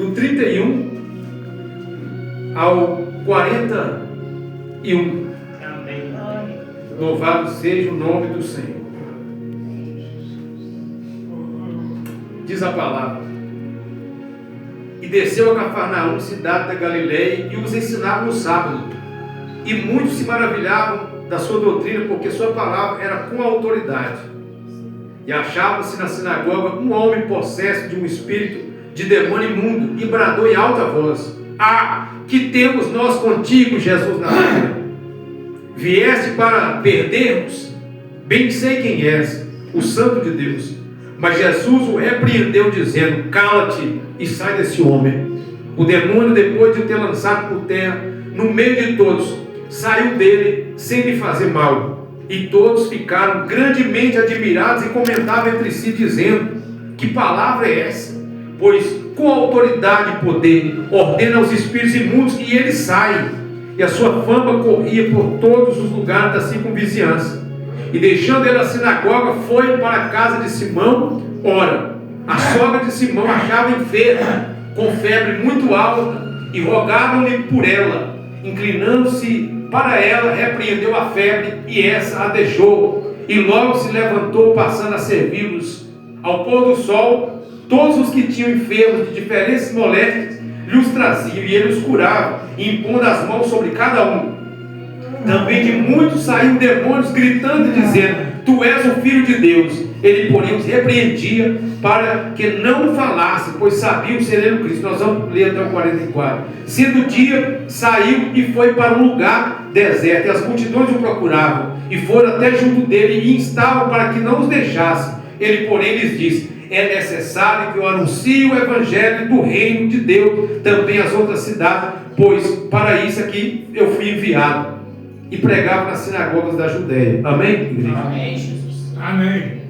do 31 ao 41. Amém. Louvado seja o nome do Senhor. Diz a palavra: e desceu a Cafarnaum, cidade da Galileia, e os ensinava no sábado. E muitos se maravilhavam da sua doutrina, porque sua palavra era com autoridade. E achava-se na sinagoga um homem possesso de um espírito de demônio imundo, e bradou em alta voz: ah, que temos nós contigo, Jesus Nazareno? Vieste para perdermos? Bem sei quem és, o Santo de Deus. Mas Jesus o repreendeu, dizendo: cala-te e sai desse homem. O demônio, depois de ter lançado por terra no meio de todos, saiu dele sem lhe fazer mal. E todos ficaram grandemente admirados e comentavam entre si, dizendo: que palavra é essa? Pois com autoridade e poder ordena aos espíritos imundos e eles saem. E a sua fama corria por todos os lugares da circunvizinhança. E deixando ele a sinagoga, foi para a casa de Simão. Ora, a sogra de Simão achava enferma, com febre muito alta, e rogaram-lhe por ela. Inclinando-se para ela, repreendeu a febre, e essa a deixou. E logo se levantou, passando a servi-los. Ao pôr do sol, todos os que tinham enfermos de diferentes moléstias lhe os traziam, e ele os curava, impondo as mãos sobre cada um. Também de muitos saíam demônios, gritando e dizendo: tu és o Filho de Deus. Ele, porém, os repreendia para que não falassem, pois sabiam ser ele o Cristo. Nós vamos ler até o 44. Sendo dia, saiu e foi para um lugar deserto, e as multidões o procuravam, e foram até junto dele e instavam para que não os deixassem. Ele, porém, lhes disse: é necessário que eu anuncie o evangelho do reino de Deus também às outras cidades, pois para isso aqui eu fui enviado. E pregava nas sinagogas da Judéia. Amém, igreja? Amém, Jesus. Amém.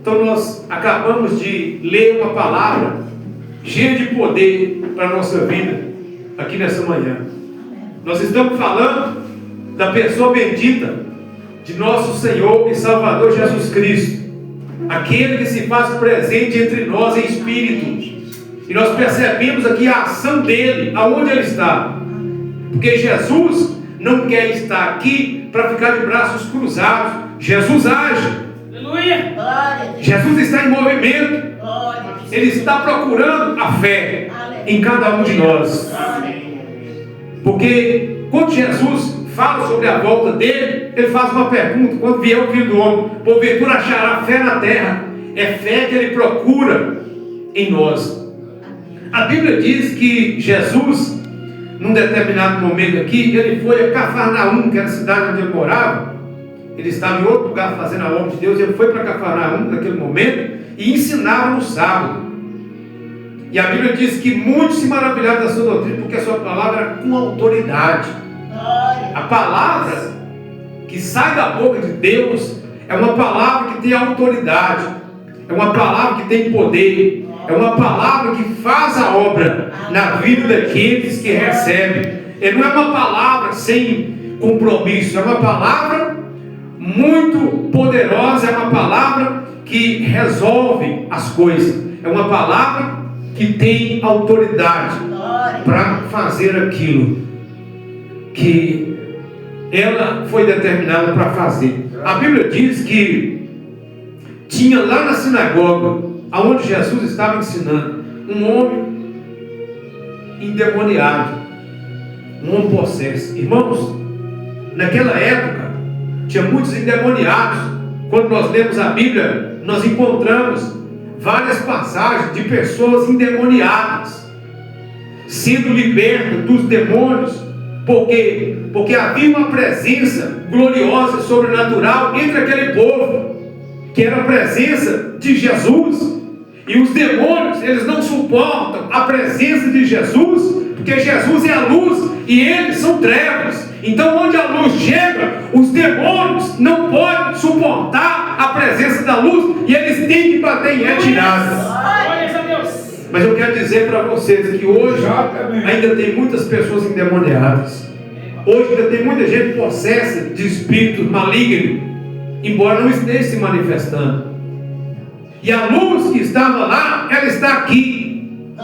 Então nós acabamos de ler uma palavra cheia de poder para a nossa vida aqui nessa manhã. Nós estamos falando da pessoa bendita de nosso Senhor e Salvador Jesus Cristo, aquele que se faz presente entre nós em espírito. E nós percebemos aqui a ação dele, aonde ele está. Porque Jesus não quer estar aqui para ficar de braços cruzados. Jesus age. Aleluia. Jesus está em movimento. Ele está procurando a fé em cada um de nós. Porque quando Jesus fala sobre a volta dele, ele faz uma pergunta: quando vier o Filho do Homem, porventura achará fé na terra? É fé que ele procura em nós. A Bíblia diz que Jesus, num determinado momento aqui, ele foi a Cafarnaum, que era a cidade onde ele morava. Ele estava em outro lugar fazendo a obra de Deus. Ele foi para Cafarnaum naquele momento e ensinava no sábado. E a Bíblia diz que muitos se maravilharam da sua doutrina, porque a sua palavra era com autoridade. A palavra que sai da boca de Deus é uma palavra que tem autoridade, é uma palavra que tem poder, é uma palavra que faz a obra na vida daqueles que recebem. E não é uma palavra sem compromisso, é uma palavra muito poderosa, é uma palavra que resolve as coisas, é uma palavra que tem autoridade para fazer aquilo que ela foi determinada para fazer. A Bíblia diz que tinha lá na sinagoga, aonde Jesus estava ensinando, um homem endemoniado, um homem possesso. Irmãos, naquela época tinha muitos endemoniados. Quando nós lemos a Bíblia, nós encontramos várias passagens de pessoas endemoniadas sendo libertas dos demônios. Por quê? Porque havia uma presença gloriosa, sobrenatural entre aquele povo, que era a presença de Jesus. E os demônios, eles não suportam a presença de Jesus, porque Jesus é a luz e eles são trevas. Então onde a luz chega, os demônios não podem suportar a presença da luz e eles têm que bater em retirada. Mas eu quero dizer para vocês que hoje ainda tem muitas pessoas endemoniadas. Hoje ainda tem muita gente possessa de espíritos malignos, embora não esteja se manifestando. E a luz que estava lá, ela está aqui.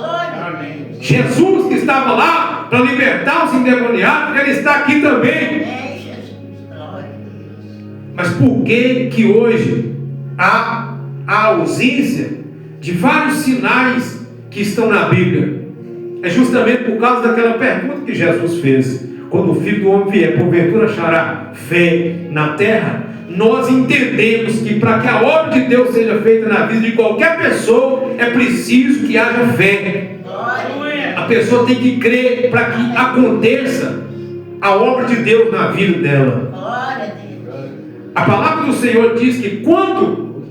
Amém. Jesus que estava lá para libertar os endemoniados, Ele está aqui também. É, Jesus. Glória a Deus. Mas por que hoje há a ausência de vários sinais que estão na Bíblia? É justamente por causa daquela pergunta que Jesus fez: quando o Filho do Homem vier, porventura achará fé na terra? Nós entendemos que para que a obra de Deus seja feita na vida de qualquer pessoa, é preciso que haja fé. A pessoa tem que crer para que aconteça a obra de Deus na vida dela. Glória a Deus. A palavra do Senhor diz que quando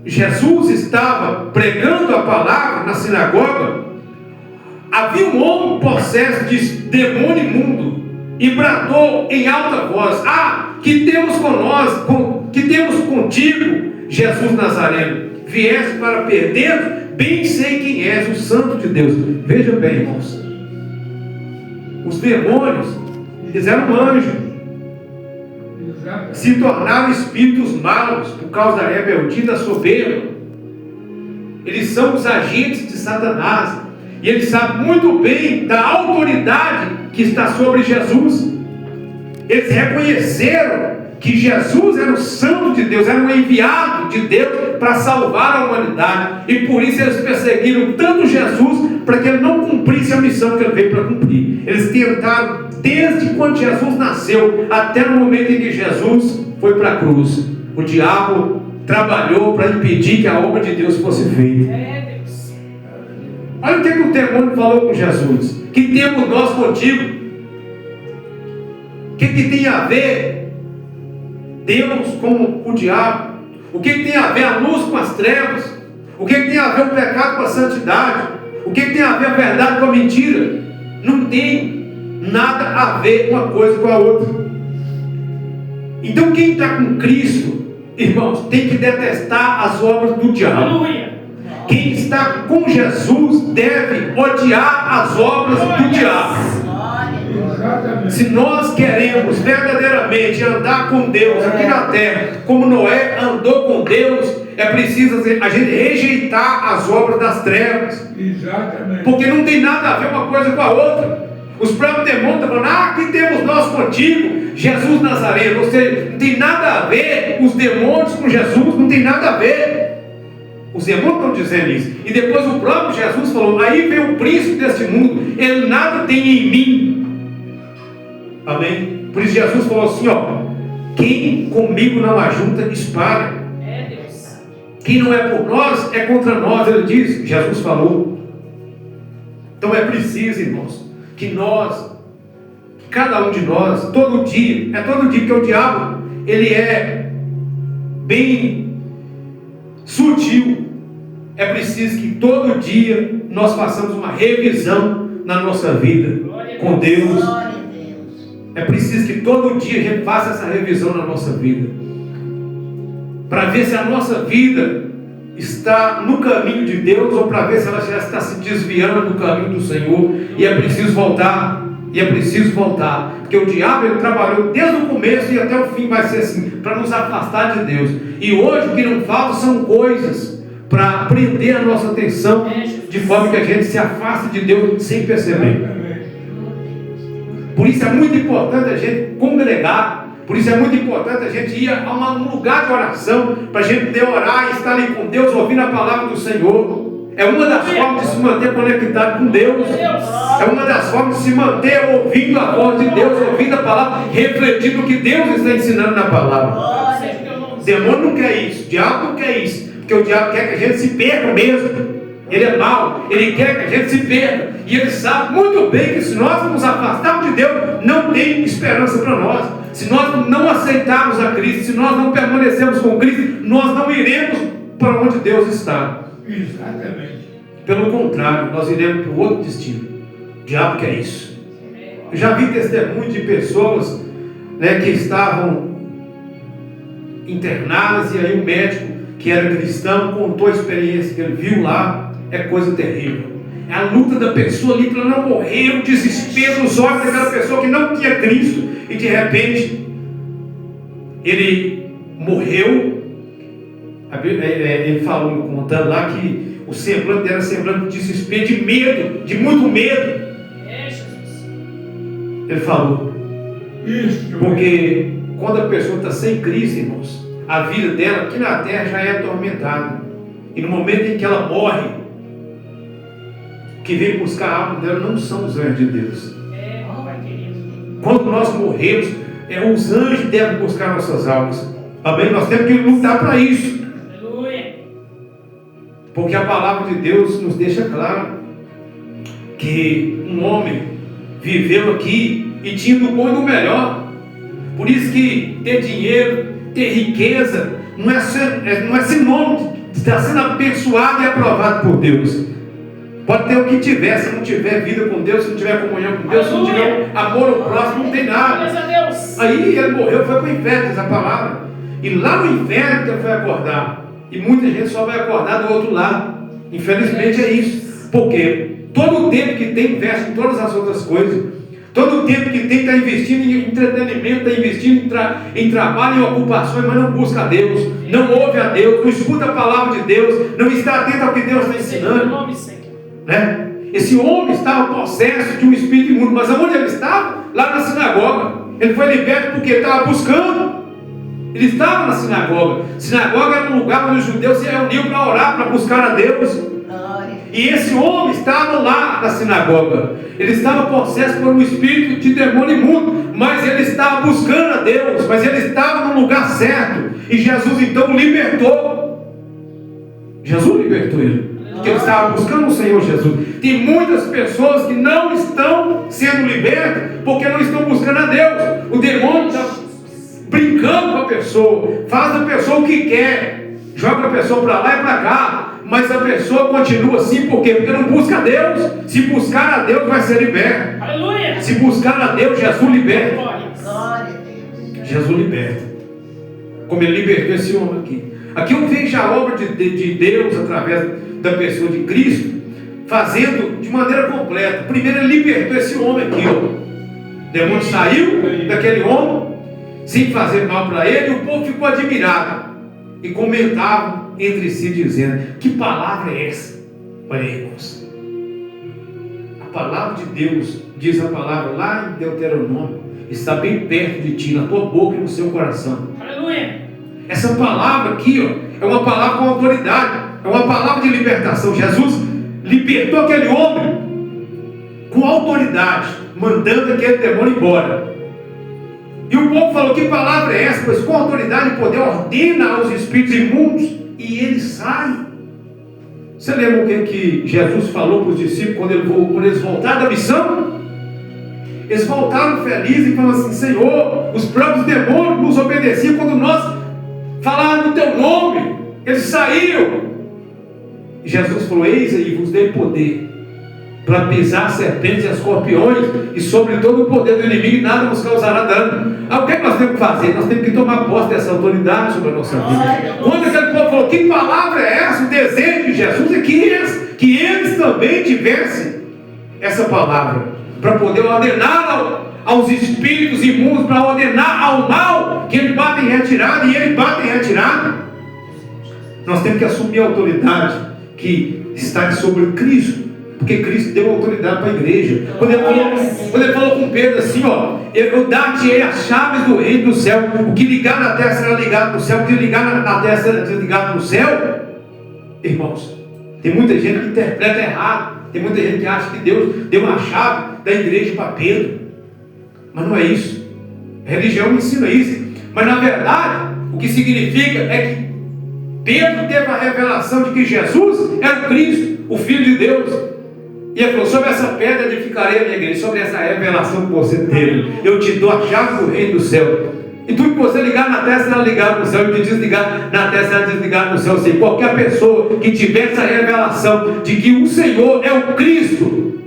Jesus estava pregando a palavra na sinagoga, havia um homem possesso de demônio imundo e bradou em alta voz: que temos que temos contigo, Jesus Nazareno? Vieste para perder? Bem sei quem és, o Santo de Deus. Veja bem, irmãos, os demônios, eles eram anjos, se tornaram espíritos maus por causa da rebeldia e da soberba. Eles são os agentes de Satanás, e eles sabem muito bem da autoridade que está sobre Jesus. Eles reconheceram que Jesus era o Santo de Deus, era um enviado de Deus para salvar a humanidade, e por isso eles perseguiram tanto Jesus, para que ele não cumprisse a missão que ele veio para cumprir. Eles tentaram desde quando Jesus nasceu até o momento em que Jesus foi para a cruz. O diabo trabalhou para impedir que a obra de Deus fosse feita. Olha o que o demônio falou com Jesus: que temos nós contigo? O que tem a ver Deus com o diabo? O que tem a ver a luz com as trevas? O que tem a ver o pecado com a santidade? O que tem a ver a verdade com a mentira? Não tem nada a ver uma coisa com a outra. Então quem está com Cristo, irmãos, tem que detestar as obras do diabo. Aleluia. Quem está com Jesus deve odiar as obras do diabo. Se nós queremos verdadeiramente andar com Deus aqui na terra, como Noé andou com Deus, é preciso a gente rejeitar as obras das trevas. Exatamente. Porque não tem nada a ver uma coisa com a outra. Os próprios demônios estão falando: que temos nós contigo, Jesus Nazareno. Ou seja, não tem nada a ver os demônios com Jesus, não tem nada a ver. Os demônios estão dizendo isso. E depois o próprio Jesus falou: aí vem o príncipe deste mundo, ele nada tem em mim. Amém? Por isso Jesus falou assim: quem comigo não ajunta, espalha. Deus. Quem não é por nós, é contra nós. Ele diz, Jesus falou. Então é preciso, irmãos, que cada um de nós, todo dia, porque o diabo, ele é bem sutil. É preciso que todo dia nós façamos uma revisão na nossa vida com Deus. É preciso que todo dia a gente faça essa revisão na nossa vida, para ver se a nossa vida está no caminho de Deus, ou para ver se ela já está se desviando do caminho do Senhor. E é preciso voltar. Porque o diabo, ele trabalhou desde o começo e até o fim vai ser assim, para nos afastar de Deus. E hoje o que não falta são coisas para prender a nossa atenção, de forma que a gente se afaste de Deus sem perceber. Por isso é muito importante a gente congregar. Por isso é muito importante a gente ir a um lugar de oração, para a gente poder orar e estar ali com Deus, ouvindo a palavra do Senhor. É uma das formas de se manter conectado com Deus. É uma das formas de se manter ouvindo a voz de Deus, ouvindo a palavra, refletindo o que Deus está ensinando na palavra. O demônio não quer isso, o diabo não quer isso, porque o diabo quer que a gente se perca mesmo. Ele é mau, ele quer que a gente se perca. E ele sabe muito bem que se nós nos afastarmos de Deus, não tem esperança para nós. Se nós não aceitarmos a Cristo, se nós não permanecermos com Cristo, nós não iremos para onde Deus está. Exatamente. Pelo contrário, nós iremos para o outro destino. O diabo quer isso. Eu já vi testemunho de pessoas, que estavam internadas, e aí o médico, que era cristão, contou a experiência que ele viu lá. É coisa terrível. É a luta da pessoa ali para não morrer, o desespero nos olhos daquela pessoa que não tinha Cristo, e de repente ele morreu. Ele falou, contando lá, que o semblante era semblante de desespero, de medo, de muito medo. É, Jesus. Ele falou, Isso. porque quando a pessoa está sem Cristo, irmãos, a vida dela aqui na terra já é atormentada. E no momento em que ela morre, o que vem buscar a alma dela não são os anjos de Deus. É, Pai querido. Quando nós morremos, os anjos devem buscar nossas almas. Amém? Nós temos que lutar para isso. Aleluia. Porque a palavra de Deus nos deixa claro que um homem viveu aqui e tinha do bom e do melhor. Por isso que ter dinheiro, ter riqueza, não é sinônimo de estar sendo abençoado e aprovado por Deus. Pode ter o que tiver, se não tiver vida com Deus, se não tiver comunhão com Deus, se não tiver amor ao próximo, não tem nada. Glórias a Deus. Aí ele morreu, foi para o inferno, essa palavra. E lá no inferno que ele foi acordar. E muita gente só vai acordar do outro lado. Infelizmente é isso. Porque todo o tempo que tem, investe em todas as outras coisas. Todo o tempo que tem, está investindo em entretenimento, está investindo em trabalho, em ocupações, mas não busca a Deus. Não ouve a Deus, não escuta a palavra de Deus, não está atento ao que Deus está ensinando. Né? Esse homem estava possesso de um espírito imundo, mas aonde ele estava? Lá na sinagoga. Ele foi liberto porque ele estava buscando. Ele estava na sinagoga. Sinagoga era um lugar onde os judeus se reuniam para orar, para buscar a Deus. Glória. E esse homem estava lá na sinagoga. Ele estava possesso por um espírito de demônio imundo, mas ele estava buscando a Deus, mas ele estava no lugar certo. E Jesus então o libertou. Jesus libertou ele. Porque ele estava buscando o Senhor Jesus. Tem muitas pessoas que não estão sendo libertas porque não estão buscando a Deus. O demônio está brincando com a pessoa, faz da pessoa o que quer, joga a pessoa para lá e para cá, mas a pessoa continua assim, por quê? Porque não busca a Deus. Se buscar a Deus, vai ser liberto. Aleluia. Se buscar a Deus, Jesus liberta. Glórias. Glória a Deus. Jesus liberta. Como ele libertou esse homem aqui. Aqui eu vejo a obra de Deus através da pessoa de Cristo, fazendo de maneira completa. Primeiro ele libertou esse homem aqui, ó. O demônio saiu daquele homem, sem fazer mal para ele, e o povo ficou admirado. E comentavam entre si, dizendo: que palavra é essa? Olha aí, irmãos. A palavra de Deus, diz a palavra lá em Deuteronômio, está bem perto de ti, na tua boca e no seu coração. Aleluia. Essa palavra aqui, ó, é uma palavra com autoridade. É uma palavra de libertação. Jesus libertou aquele homem com autoridade, mandando aquele demônio embora. E o povo falou: que palavra é essa? Pois com autoridade e poder ordena aos espíritos imundos e eles saem. Você lembra o que Jesus falou para os discípulos quando eles voltaram da missão? Eles voltaram felizes e falaram assim: Senhor, os próprios demônios nos obedeciam quando nós falávamos no teu nome. Eles saíram. E Jesus falou: eis aí, vos dei poder para pisar serpentes e escorpiões e sobre todo o poder do inimigo, e nada nos causará dano. O que nós temos que fazer? Nós temos que tomar posse dessa autoridade sobre a nossa vida. Quando aquele povo falou: que palavra é essa? O desejo de Jesus é que eles também tivessem essa palavra, para poder ordenar aos espíritos imundos, para ordenar ao mal, que ele bate em retirada, e ele bate em retirada. Nós temos que assumir a autoridade que está sobre Cristo, porque Cristo deu autoridade para a igreja. Quando ele falou com Pedro assim, ó: eu dar-te as chaves do reino do céu, o que ligar na terra será ligado no céu, o que ligar na terra será ligado no céu. Irmãos, tem muita gente que interpreta errado, tem muita gente que acha que Deus deu uma chave da igreja para Pedro, mas não é isso. A religião ensina isso, mas na verdade o que significa é que Pedro teve a revelação de que Jesus era o Cristo, o Filho de Deus. E ele falou: sobre essa pedra edificarei a minha igreja. Sobre essa revelação que você teve, eu te dou a chave do reino do céu. E tudo que você ligar na terra será ligado no céu, e o que desligar na terra será desligado no céu. Ou seja, qualquer pessoa que tiver essa revelação de que o Senhor é o Cristo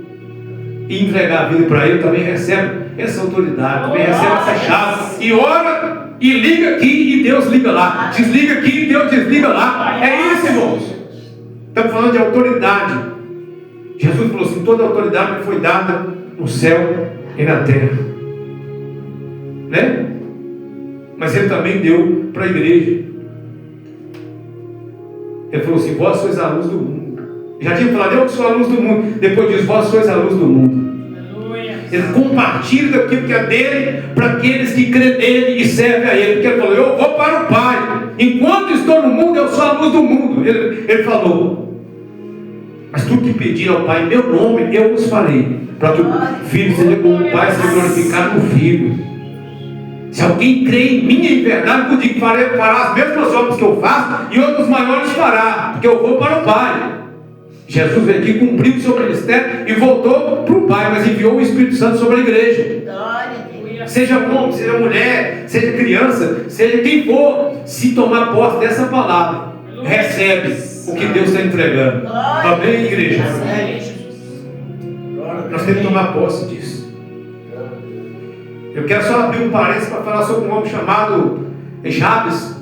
e entregar a vida para Ele, também recebe essa autoridade, também recebe essa chave. E ora e liga aqui e Deus liga lá. Desliga aqui e Deus desliga lá. É isso, irmãos. Estamos falando de autoridade. Jesus falou assim: toda a autoridade me foi dada no céu e na terra, né? Mas ele também deu para a igreja. Ele falou assim: vós sois a luz do mundo. Já tinha falado, eu que sou a luz do mundo. Depois diz, vós sois a luz do mundo. Aleluia. Ele compartilha daquilo que é dele para aqueles que creem nele e servem a ele. Porque ele falou, eu vou para o Pai. Enquanto estou no mundo, eu sou a luz do mundo. Ele falou, mas tudo que pedir ao Pai em meu nome, eu vos farei. Para que o Filho seja como o Pai, seja glorificado no Filho. Se alguém crê em mim em verdade, eu digo que fará as mesmas obras que eu faço e outros maiores fará, porque eu vou para o Pai. Jesus veio aqui, cumpriu o seu ministério e voltou para o Pai, mas enviou o Espírito Santo sobre a igreja. Seja homem, seja mulher, seja criança, seja quem for, se tomar posse dessa palavra, recebe o que Deus está entregando. Amém, igreja? Amém, Jesus. Nós temos que tomar posse disso. Eu quero só abrir um parênteses para falar sobre um homem chamado Jabes,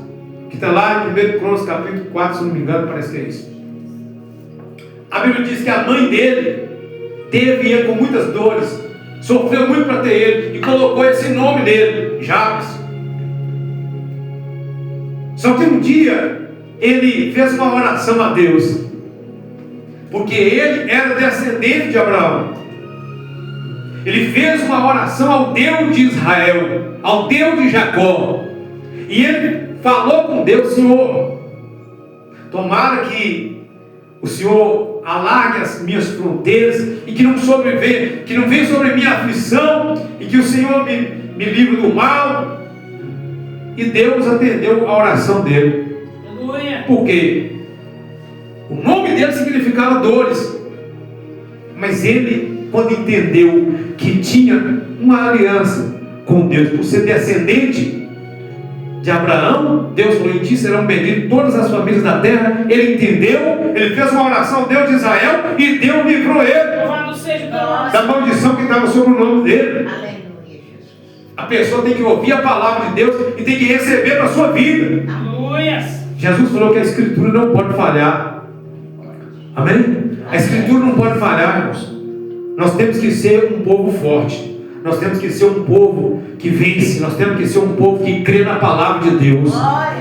que está lá em 1 Crônicas capítulo 4, se não me engano, parece que é isso. A Bíblia diz que a mãe dele teve ele com muitas dores, sofreu muito para ter ele, e colocou esse nome nele, Jabes. Só que um dia ele fez uma oração a Deus, porque ele era descendente de Abraão. Ele fez uma oração ao Deus de Israel, ao Deus de Jacó, e ele falou com Deus: Senhor, tomara que o Senhor alargue as minhas fronteiras e que não venha sobre mim a aflição, e que o Senhor me livre do mal. E Deus atendeu a oração dele. Aleluia. Por quê? O nome dele significava dores, mas ele, quando entendeu que tinha uma aliança com Deus, por ser descendente de Abraão, Deus falou: em ti serão benditas todas as famílias da terra. Ele entendeu, ele fez uma oração ao Deus de Israel, e Deus livrou ele Louvado seja o teu nome. da maldição que estava sobre o nome dele. Aleluia, Jesus. A pessoa tem que ouvir a palavra de Deus e tem que receber para a sua vida. Aleluia. Jesus falou que a Escritura não pode falhar. Amém? A Escritura não pode falhar, irmãos. Nós temos que ser um povo forte. Nós temos que ser um povo que vence. Nós temos que ser um povo que crê na palavra de Deus.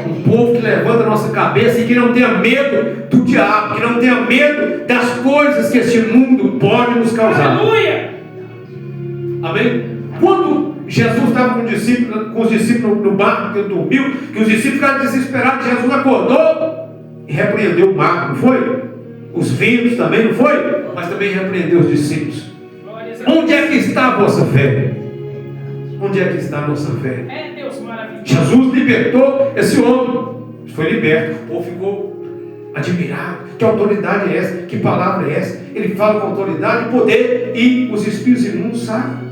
Um povo que levanta a nossa cabeça e que não tenha medo do diabo, que não tenha medo das coisas que este mundo pode nos causar. Aleluia. Amém? Quando Jesus estava com os discípulos no barco, que ele dormiu, que os discípulos ficaram desesperados, Jesus acordou e repreendeu o mar, não foi? Os ventos também, não foi? Mas também repreendeu os discípulos. Glórias a Deus. Onde é que está a vossa fé? Onde é que está a nossa fé? É Deus maravilhoso. Jesus libertou esse homem. Foi liberto. O povo ficou admirado. Que autoridade é essa? Que palavra é essa? Ele fala com autoridade e poder, e os espíritos imundos saem.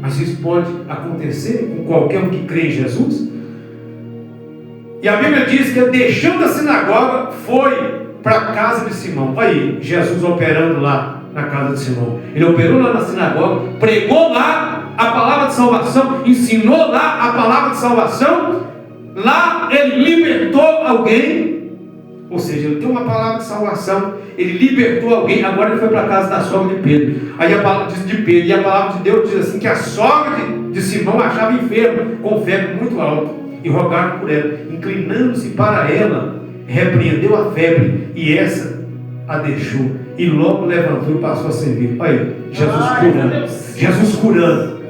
Mas isso pode acontecer com qualquer um que crê em Jesus. E a Bíblia diz que, deixando a sinagoga, foi para a casa de Simão. Aí, Jesus operando lá na casa de Simão. Ele operou lá na sinagoga, pregou lá a palavra de salvação, ensinou lá a palavra de salvação. Lá ele libertou alguém. Ou seja, ele tem uma palavra de salvação, ele libertou alguém. Agora ele foi para a casa da sogra de Pedro. Aí a palavra diz de Pedro, e a palavra de Deus diz assim: que a sogra de Simão achava enferma, com febre muito alta, e rogaram por ela. Inclinando-se para ela, repreendeu a febre, e essa a deixou, e logo levantou e passou a servir. Aí, Jesus curando, Jesus curando,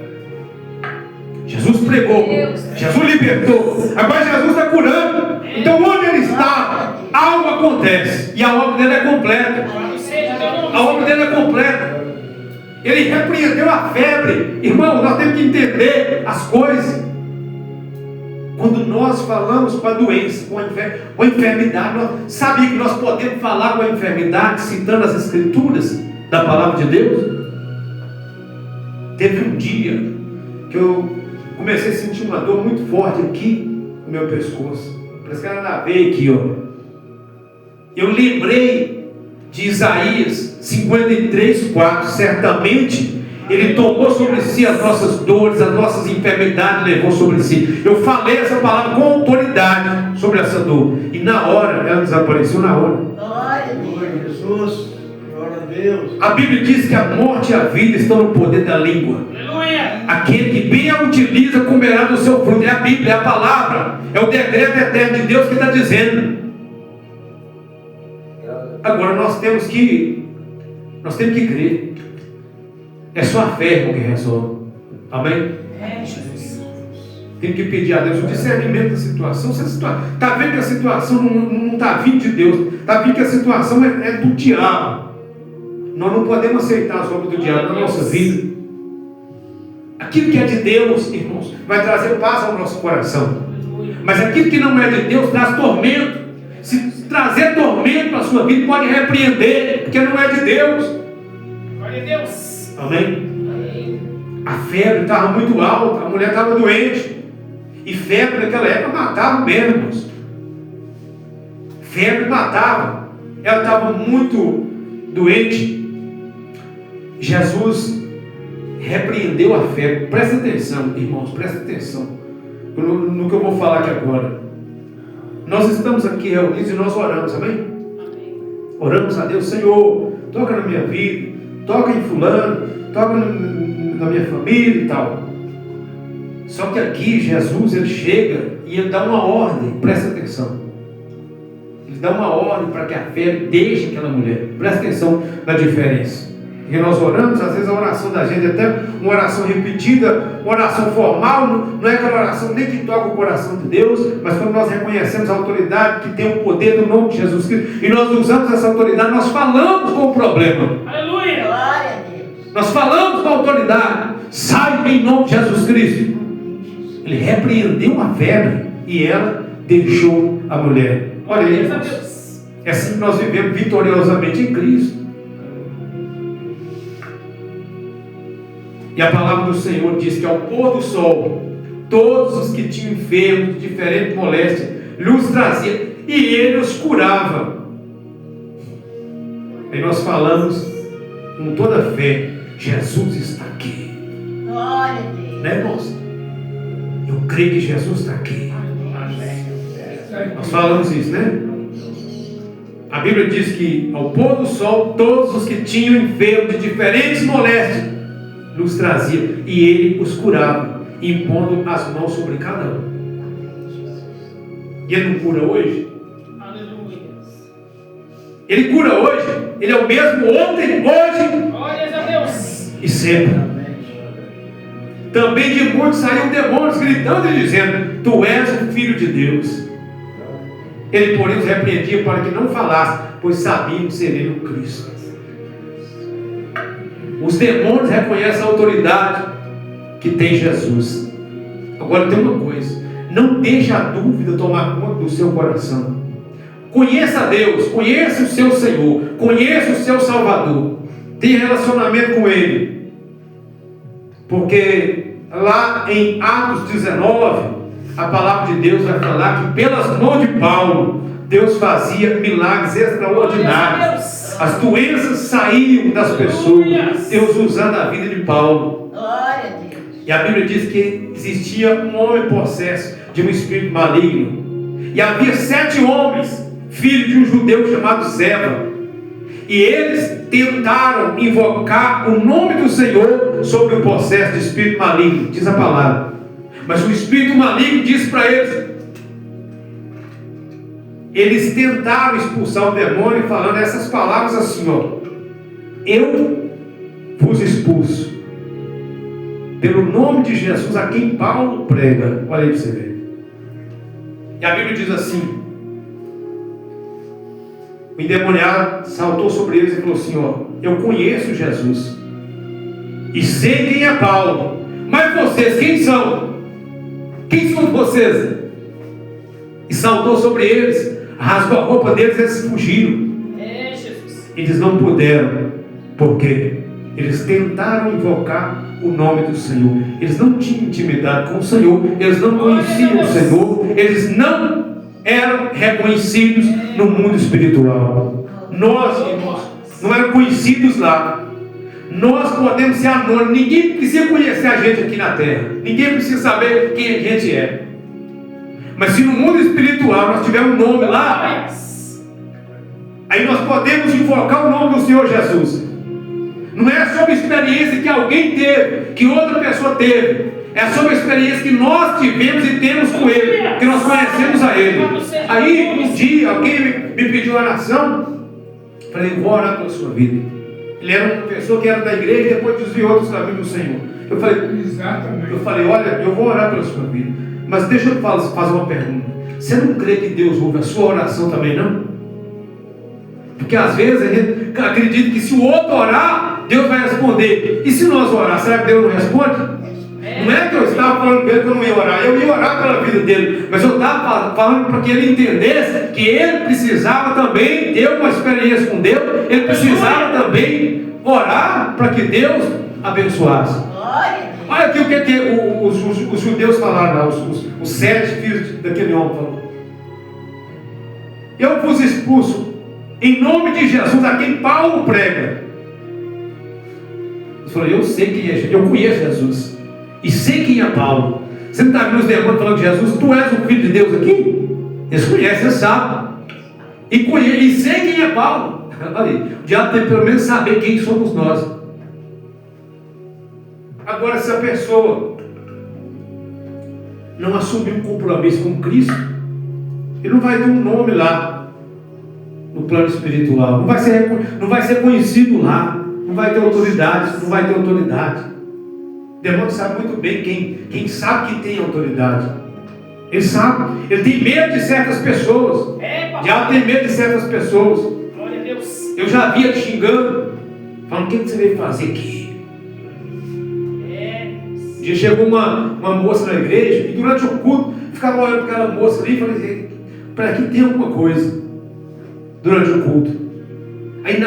Jesus pregou, Jesus libertou, agora Jesus está curando. Então onde ele está, algo acontece, e a obra dele é completa. Louvado seja o teu nome. A obra dele é completa. Ele repreendeu a febre. Irmão, nós temos que entender as coisas. Quando nós falamos com a doença, com a enfermidade, sabe que nós podemos falar com a enfermidade citando as escrituras da palavra de Deus? Teve um dia que eu comecei a sentir uma dor muito forte aqui no meu pescoço. Parece que era na veia aqui, ó. Eu lembrei de Isaías 53:4. Certamente Ele tomou sobre si as nossas dores, as nossas enfermidades, levou sobre si. Eu falei essa palavra com autoridade sobre essa dor, e na hora ela desapareceu. Na hora. Glória a Deus. Glória a Jesus. Glória a Deus. A Bíblia diz que a morte e a vida estão no poder da língua. Aleluia. Aquele que bem a utiliza comerá do seu fruto. É a Bíblia, é a palavra, é o decreto eterno de Deus que está dizendo. Agora nós temos que crer. É só a fé, irmão, que resolve. Amém? É, Jesus. Tem que pedir a Deus o discernimento da situação. Se a situação está vendo que a situação não está vindo de Deus, está vendo que a situação é do diabo. Nós não podemos aceitar as obras do diabo na nossa vida. Aquilo que é de Deus, irmãos, vai trazer paz ao nosso coração. Mas aquilo que não é de Deus traz tormento. Se trazer tormento para a sua vida, pode repreender, porque não é de Deus. Glória a Deus. Amém? A febre estava muito alta, a mulher estava doente. E febre naquela época matava mesmo, irmãos. Febre matava. Ela estava muito doente. Jesus repreendeu a febre. Presta atenção, irmãos, presta atenção no que eu vou falar aqui agora. Nós estamos aqui reunidos e nós oramos, amém? Oramos a Deus, Senhor, toca na minha vida, toca em fulano, toca na minha família e tal. Só que aqui Jesus, ele chega e ele dá uma ordem, presta atenção. Ele dá uma ordem para que a febre deixe aquela mulher. Presta atenção na diferença. Porque nós oramos, às vezes a oração da gente é até uma oração repetida, uma oração formal, não é aquela oração nem que toca o coração de Deus, mas quando nós reconhecemos a autoridade que tem o poder do nome de Jesus Cristo, e nós usamos essa autoridade, nós falamos com o problema. Aleluia. Glória a Deus. Nós falamos com a autoridade, sai em nome de Jesus Cristo. Ele repreendeu a febre e ela deixou a mulher. Olha aí, irmãos. É assim que nós vivemos vitoriosamente em Cristo. E a palavra do Senhor diz que ao pôr do sol, todos os que tinham enfermos de diferente moléstia, lhes trazia e ele os curava. Aí nós falamos com toda a fé, Jesus está aqui. Glória a Deus. Né, irmãos? Eu creio que Jesus está aqui. Nós falamos isso, né? A Bíblia diz que ao pôr do sol, todos os que tinham enfermos de diferentes moléstias nos trazia e ele os curava, impondo as mãos sobre cada um. E ele não cura hoje? Aleluia. Ele cura hoje. Ele é o mesmo ontem, hoje Glórias a Deus. e sempre. Também de muitos saíam demônios gritando e dizendo: Tu és o Filho de Deus. Ele, porém, os repreendia para que não falassem, pois sabiam ser ele o Cristo. Os demônios reconhecem a autoridade que tem Jesus. Agora tem uma coisa: não deixe a dúvida tomar conta do seu coração. Conheça a Deus, conheça o seu Senhor, conheça o seu Salvador, tenha relacionamento com Ele. Porque lá em Atos 19, a palavra de Deus vai falar que pelas mãos de Paulo, Deus fazia milagres extraordinários. As doenças saíam das pessoas, Deus usando a vida de Paulo. Glória a Deus. E a Bíblia diz que existia um homem possesso de um espírito maligno. E havia 7 homens, filhos de um judeu chamado Zeba. E eles tentaram invocar o nome do Senhor sobre o possesso de espírito maligno, diz a palavra. Mas o espírito maligno disse para eles tentaram expulsar o demônio falando essas palavras assim, ó: eu vos expulso pelo nome de Jesus a quem Paulo prega. Olha aí para você ver. E a Bíblia diz assim: o endemoniado saltou sobre eles e falou assim, ó: eu conheço Jesus e sei quem é Paulo, mas vocês quem são? Quem são vocês? E saltou sobre eles, rasgou a roupa deles e eles fugiram. É, Jesus. Eles não puderam, porque eles tentaram invocar o nome do Senhor. Eles não tinham intimidade com o Senhor, eles não conheciam o Senhor, eles não eram reconhecidos no mundo espiritual. Nós, irmãos, não eram conhecidos lá. Nós podemos ser anônimos, ninguém precisa conhecer a gente aqui na terra, ninguém precisa saber quem a gente é. Mas se no mundo espiritual nós tivermos um nome lá, aí nós podemos invocar o nome do Senhor Jesus. Não é sobre a experiência que alguém teve, que outra pessoa teve, é sobre a experiência que nós tivemos e temos com Ele, que nós conhecemos a Ele. Aí um dia alguém me pediu oração, Falei, vou orar pela sua vida. Ele era uma pessoa que era da igreja e depois desviou dos caminhos do Senhor. Eu falei, olha, eu vou orar pela sua vida. Mas deixa eu fazer uma pergunta. Você não crê que Deus ouve a sua oração também, não? Porque às vezes a gente acredita que se o outro orar, Deus vai responder. E se nós orar, será que Deus não responde? Não é que eu estava falando para ele que eu não ia orar. Eu ia orar pela vida dele. Mas eu estava falando para que ele entendesse que ele precisava também ter uma experiência com Deus. Ele precisava também orar para que Deus abençoasse. Olha aqui o que os judeus falaram lá, os 7 filhos daquele homem falaram. Eu vos expulso em nome de Jesus, a quem Paulo prega. Eu falei, eu sei quem é Jesus, eu conheço Jesus. E sei quem é Paulo. Você não está vendo os demônios falando de Jesus? Tu és o Filho de Deus aqui? Eles conhecem, eles sabem. E sei quem é Paulo. Olha, o diabo tem pelo menos saber quem somos nós. Agora, se a pessoa não assumir um compromisso com Cristo, ele não vai ter um nome lá no plano espiritual. Não vai ser conhecido lá. Não vai ter autoridade. Não vai ter autoridade. O demônio sabe muito bem quem sabe que tem autoridade. Ele sabe. Ele tem medo de certas pessoas. O diabo tem medo de certas pessoas. Glória a Deus. Eu já vi ele xingando, falando, o que você veio fazer aqui? Um dia chegou uma moça na igreja, e durante o culto, ficava olhando para aquela moça ali, e falei, para aqui tem alguma coisa, durante o culto. Aí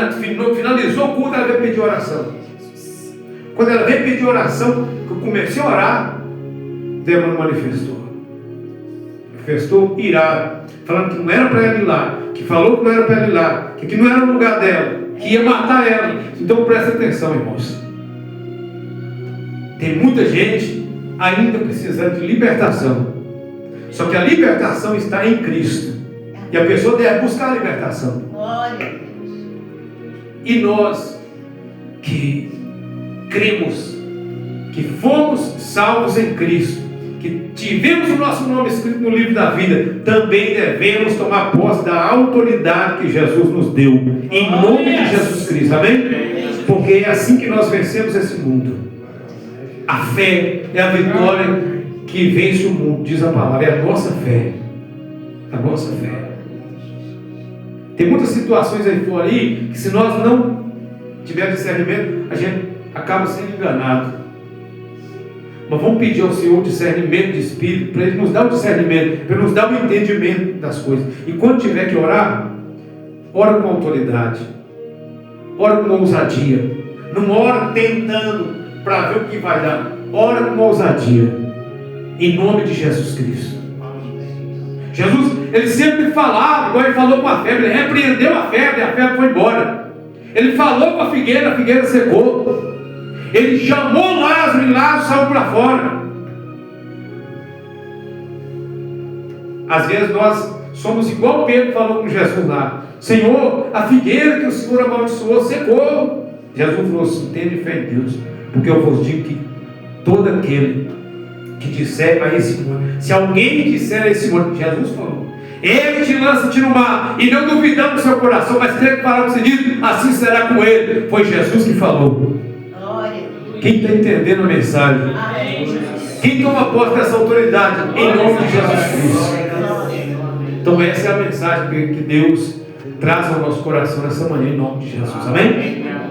finalizou o culto, ela veio pedir oração. Quando ela veio pedir oração, que eu comecei a orar, o demônio manifestou irado, falando que não era para ela ir lá, que falou que não era para ela ir lá, que aqui não era o lugar dela, que ia matar ela. Então presta atenção, irmãos. Tem muita gente ainda precisando de libertação. Só que a libertação está em Cristo. E a pessoa deve buscar a libertação. Glória a Deus. E nós que cremos que fomos salvos em Cristo, que tivemos o nosso nome escrito no livro da vida, também devemos tomar posse da autoridade que Jesus nos deu, em nome de Jesus Cristo, amém? Porque é assim que nós vencemos esse mundo. A fé é a vitória que vence o mundo, diz a palavra, é a nossa fé. A nossa fé. Tem muitas situações aí fora aí, que se nós não tivermos discernimento, a gente acaba sendo enganado. Mas vamos pedir ao Senhor discernimento de espírito, para Ele nos dar o discernimento, para Ele nos dar o entendimento das coisas. E quando tiver que orar, ora com autoridade, ora com ousadia. Não ora tentando para ver o que vai dar. Ora com ousadia, em nome de Jesus Cristo. Jesus, Ele sempre falava, igual Ele falou com a febre, Ele repreendeu a febre foi embora. Ele falou com a figueira secou. Ele chamou Lázaro e Lázaro saiu para fora. Às vezes nós somos igual Pedro falou com Jesus lá: Senhor, a figueira que o Senhor amaldiçoou secou. Jesus falou assim: tenha fé em Deus, porque eu vos digo que todo aquele que disser a esse monte, se alguém disser a esse monte, Jesus falou, ele te lança-te no mar, e não duvidando do seu coração, mas crê que palavra se diz, assim será com ele. Foi Jesus que falou. Quem está entendendo a mensagem? Quem toma posse dessa autoridade? Em nome de Jesus Cristo. Então essa é a mensagem que Deus traz ao nosso coração nessa manhã, em nome de Jesus. Amém?